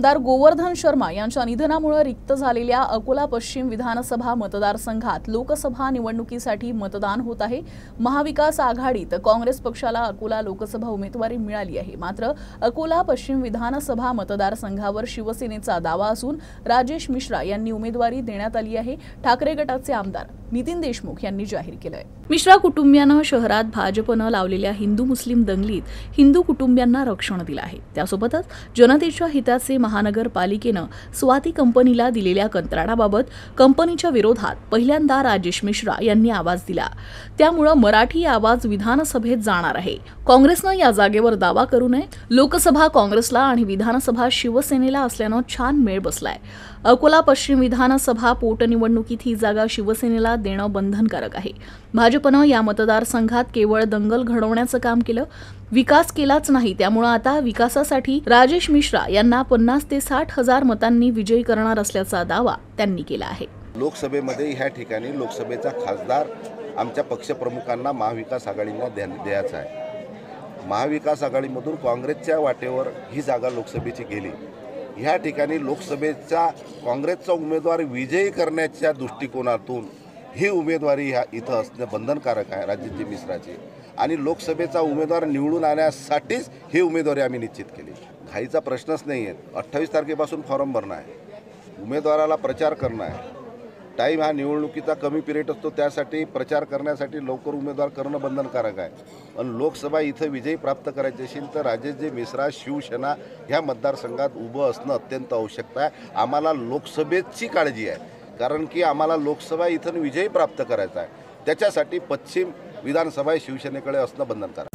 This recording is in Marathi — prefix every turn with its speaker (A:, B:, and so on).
A: आमदार गोवर्धन शर्मा यांच्या निधनामुळे रिक्त झालेल्या अकोला पश्चिम विधानसभा मतदारसंघात लोकसभा निवडणुकीसाठी मतदान होत आहे। महाविकास आघाडीत काँग्रेस पक्षाला अकोला लोकसभा उमेदवारी मिळाली आहे। मात्र अकोला पश्चिम विधानसभा मतदारसंघावर शिवसेनेचा दावा असून राजेश मिश्रा यांनी उमेदवारी देण्यात आली आहे। ठाकरे गटाचे आमदार नितीन देशमुख यांनी जाहीर केलंय। मिश्रा कुटुंबियांना शहरात भाजपनं लावलेल्या हिंदू मुस्लिम दंगलीत हिंदू कुटुंबियांना रक्षण दिलं आहे। त्यासोबतच जनतेच्या हिताचे महानगरपालिकेनं स्वाती कंपनीला दिलेल्या कंत्राटाबाबत कंपनीच्या विरोधात पहिल्यांदा राजेश मिश्रा यांनी आवाज दिला। त्यामुळे मराठी आवाज विधानसभेत जाणार आहे। काँग्रेसनं या जागेवर दावा करू नये। लोकसभा काँग्रेसला आणि विधानसभा शिवसेनेला असल्यानं छान मेळ बसलाय। अकोला पश्चिम विधानसभा पोटनिवडणुकीत ही जागा शिवसेनेला देणं बंधनकारक आहे। भाजपनं या मतदारसंघात केवळ दंगल घडवण्याचं काम केलं, विकास केलाच नाही। त्यामुळे आता विकासासाठी राजेश मिश्रा यांना 50 ते 60 हजार मतांनी विजयी करणार असल्याचा दावा त्यांनी केला आहे।
B: लोकसभेमध्ये ह्या ठिकाणी लोकसभेचा खासदार आमच्या पक्षप्रमुखांना महाविकास आघाडीला द्यायचा आहे। महाविकास आघाडीमधून काँग्रेसच्या वाटेवर ही जागा लोकसभेची गेली। ह्या ठिकाणी लोकसभेचा काँग्रेसचा उमेदवार विजयी करण्याच्या दृष्टिकोनातून ही उमेदवारी ह्या इथं असणं बंधनकारक आहे राजेश मिश्राची, आणि लोकसभेचा उमेदवार निवडून आणण्यासाठीच ही उमेदवारी आम्ही निश्चित केली। घाईचा प्रश्नच नाही आहे। 28 तारखेपासून फॉर्म भरणं आहे, उमेदवाराला प्रचार करणं आहे। टाईम हा निवडणुकीचा कमी पिरियड असतो, त्यासाठी प्रचार करण्यासाठी लवकर उमेदवार करणं बंधनकारक आहे। पण लोकसभा इथं विजयी प्राप्त करायची असेल तर राजेश मिश्रा शिवसेना ह्या मतदारसंघात उभं असणं अत्यंत आवश्यक आहे। आम्हाला लोकसभेची काळजी आहे, कारण की आम्हाला लोकसभा इथं विजयी प्राप्त करायचा आहे। त्याच्यासाठी पश्चिम विधानसभा शिवसेनेकडे असणं बंधनकारक आहे।